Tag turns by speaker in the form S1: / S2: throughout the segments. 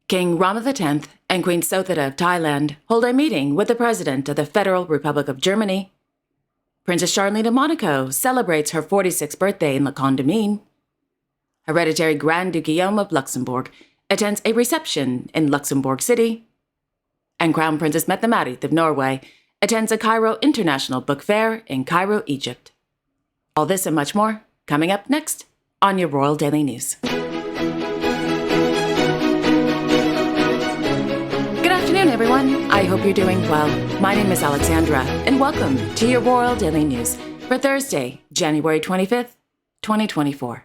S1: King Rama X and Queen Sothoda of Thailand hold a meeting with the President of the Federal Republic of Germany. Princess Charlene of Monaco celebrates her 46th birthday in Le Condamine. Hereditary Grand Duke Guillaume of Luxembourg attends a reception in Luxembourg City. And Crown Princess Mette-Marit of Norway attends a Cairo International Book Fair in Cairo, Egypt. All this and much more coming up next on your Royal Daily News. Good afternoon, everyone. I hope you're doing well. My name is Alexandra, and welcome to your Royal Daily News for Thursday, January 25th, 2024.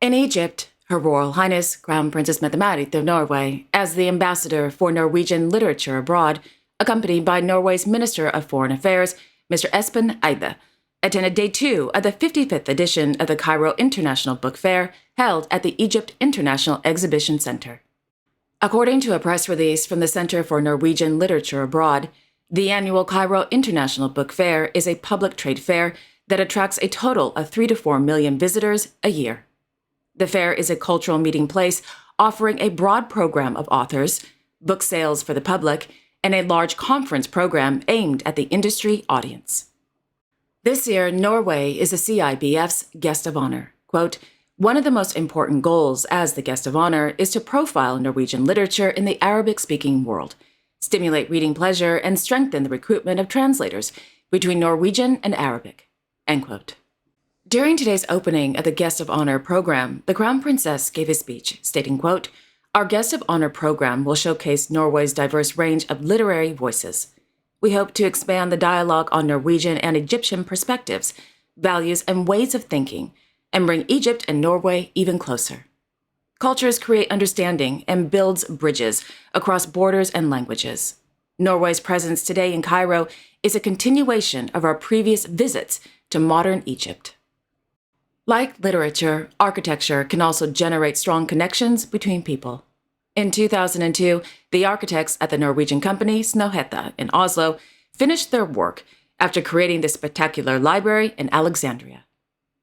S1: In Egypt, Her Royal Highness Crown Princess Mette-Marit of Norway, as the ambassador for Norwegian literature abroad, accompanied by Norway's Minister of Foreign Affairs, Mr. Espen Eide, attended Day 2 of the 55th edition of the Cairo International Book Fair held at the Egypt International Exhibition Center. According to a press release from the Center for Norwegian Literature Abroad, the annual Cairo International Book Fair is a public trade fair that attracts a total of 3 to 4 million visitors a year. The fair is a cultural meeting place offering a broad program of authors, book sales for the public, and a large conference program aimed at the industry audience. This year, Norway is a CIBF's guest of honor. Quote, "One of the most important goals as the guest of honor is to profile Norwegian literature in the Arabic-speaking world, stimulate reading pleasure, and strengthen the recruitment of translators between Norwegian and Arabic." End quote. During today's opening of the Guest of Honor program, the Crown Princess gave a speech stating, quote, "Our Guest of Honor program will showcase Norway's diverse range of literary voices. We hope to expand the dialogue on Norwegian and Egyptian perspectives, values, and ways of thinking, and bring Egypt and Norway even closer. Cultures create understanding and builds bridges across borders and languages. Norway's presence today in Cairo is a continuation of our previous visits to modern Egypt." Like literature, architecture can also generate strong connections between people. In 2002, the architects at the Norwegian company Snøhetta in Oslo finished their work after creating the spectacular library in Alexandria.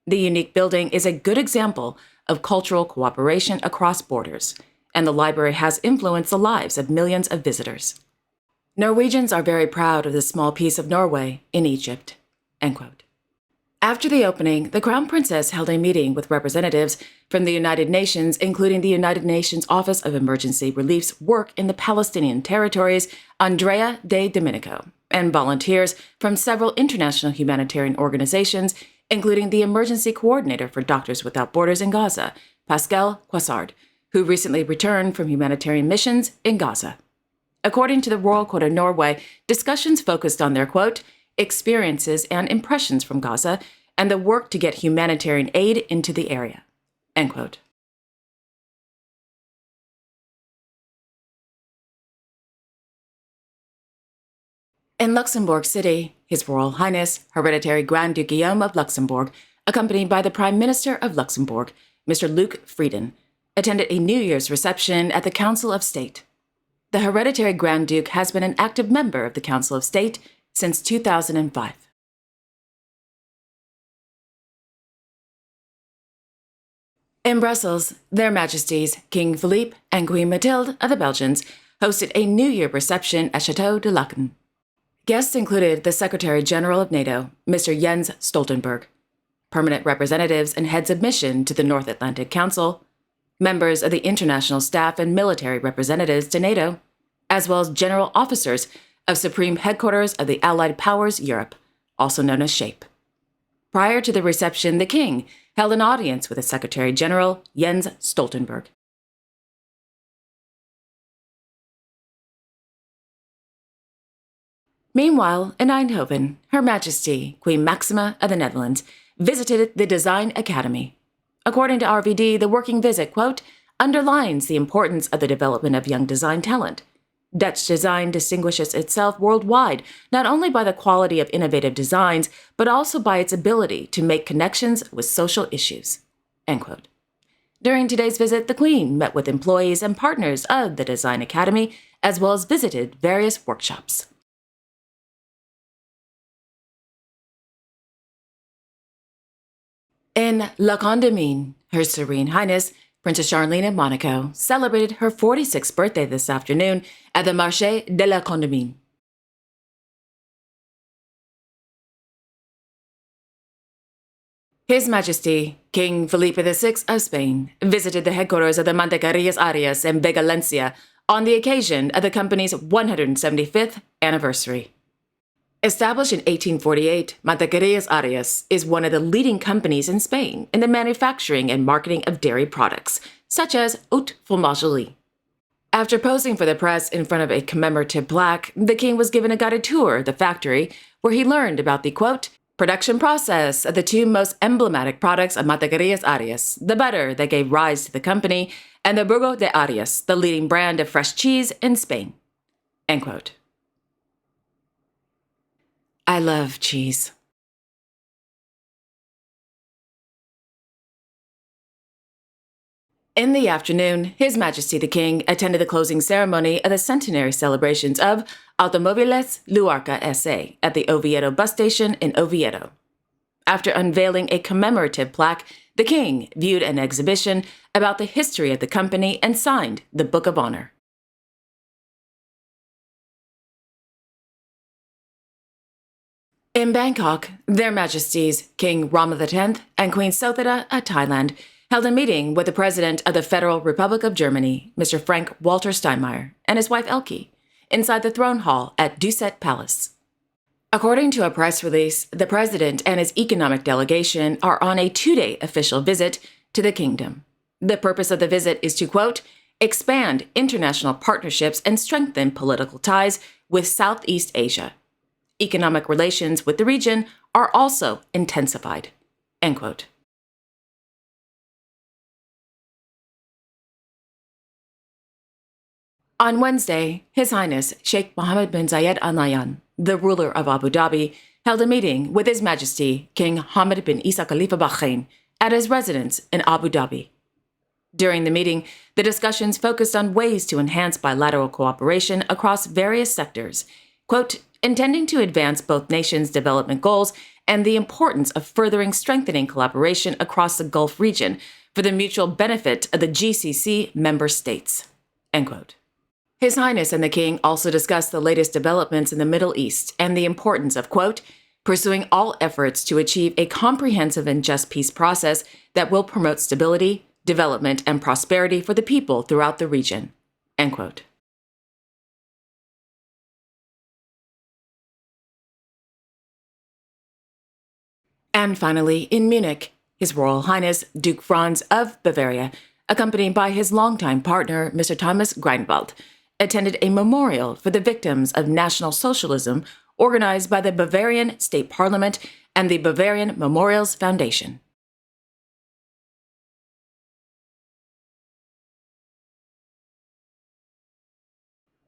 S1: The unique building is a good example of cultural cooperation across borders, and the library has influenced the lives of millions of visitors. Norwegians are very proud of this small piece of Norway in Egypt. End quote. After the opening, the Crown Princess held a meeting with representatives from the United Nations, including the United Nations Office of Emergency Relief's work in the Palestinian territories, Andrea de Domenico, and volunteers from several international humanitarian organizations, including the Emergency Coordinator for Doctors Without Borders in Gaza, Pascal Quassard, who recently returned from humanitarian missions in Gaza. According to the Royal Court of Norway, discussions focused on their, quote, "experiences and impressions from Gaza and the work to get humanitarian aid into the area." End quote. In Luxembourg City, His Royal Highness Hereditary Grand Duke Guillaume of Luxembourg, accompanied by the Prime Minister of Luxembourg, Mr. Luc Frieden, attended a New Year's reception at the Council of State. The Hereditary Grand Duke has been an active member of the Council of State since 2005. In Brussels, Their Majesties King Philippe and Queen Mathilde of the Belgians hosted a New Year reception at Château de Laeken. Guests included the Secretary General of NATO, Mr. Jens Stoltenberg, permanent representatives and heads of mission to the North Atlantic Council, members of the international staff and military representatives to NATO, as well as general officers of Supreme Headquarters of the Allied Powers Europe, also known as SHAPE. Prior to the reception, the King held an audience with the Secretary General, Jens Stoltenberg. Meanwhile, in Eindhoven, Her Majesty Queen Maxima of the Netherlands visited the Design Academy. According to RVD, the working visit, quote, "underlines the importance of the development of young design talent. Dutch design distinguishes itself worldwide, not only by the quality of innovative designs, but also by its ability to make connections with social issues." End quote. During today's visit, the Queen met with employees and partners of the Design Academy, as well as visited various workshops. In La Condamine, Her Serene Highness Princess Charlene of Monaco celebrated her 46th birthday this afternoon at the Marché de la Condamine. His Majesty, King Felipe VI of Spain, visited the headquarters of the Mette-Marit Arias in Valencia on the occasion of the company's 175th anniversary. Established in 1848, Mette-Marit Arias is one of the leading companies in Spain in the manufacturing and marketing of dairy products, such as haute fromagerie. After posing for the press in front of a commemorative plaque, the king was given a guided tour of the factory, where he learned about the, quote, production process of the two most emblematic products of Mette-Marit Arias, the butter that gave rise to the company, and the Burgo de Arias, the leading brand of fresh cheese in Spain. End quote. I love cheese. In the afternoon, His Majesty the King attended the closing ceremony of the centenary celebrations of Automóviles Luarca S.A. at the Oviedo bus station in Oviedo. After unveiling a commemorative plaque, the King viewed an exhibition about the history of the company and signed the Book of Honor. In Bangkok, Their Majesties King Rama X and Queen Sothoda of Thailand held a meeting with the President of the Federal Republic of Germany, Mr. Frank Walter Steinmeier, and his wife Elke, inside the throne hall at Duset Palace. According to a press release, the President and his economic delegation are on a 2-day official visit to the kingdom. The purpose of the visit is to, quote, expand international partnerships and strengthen political ties with Southeast Asia. Economic relations with the region are also intensified, end quote. On Wednesday, His Highness Sheikh Mohammed bin Zayed Al Nahyan, the ruler of Abu Dhabi, held a meeting with His Majesty King Hamad bin Isa Khalifa Bahrain at his residence in Abu Dhabi. During the meeting, the discussions focused on ways to enhance bilateral cooperation across various sectors, quote, intending to advance both nations' development goals and the importance of furthering strengthening collaboration across the Gulf region for the mutual benefit of the GCC member states, end quote. His Highness and the King also discussed the latest developments in the Middle East and the importance of, quote, pursuing all efforts to achieve a comprehensive and just peace process that will promote stability, development, and prosperity for the people throughout the region, end quote. And finally, in Munich, His Royal Highness Duke Franz of Bavaria, accompanied by his longtime partner, Mr. Thomas Greinwald, attended a memorial for the victims of National Socialism organized by the Bavarian State Parliament and the Bavarian Memorials Foundation.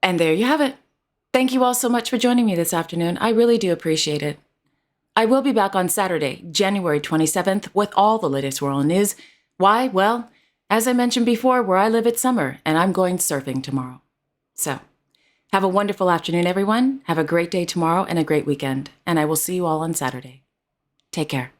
S1: And there you have it. Thank you all so much for joining me this afternoon. I really do appreciate it. I will be back on Saturday, January 27th, with all the latest royal news. Why? Well, as I mentioned before, where I live it's summer, and I'm going surfing tomorrow. So, have a wonderful afternoon, everyone. Have a great day tomorrow and a great weekend, and I will see you all on Saturday. Take care.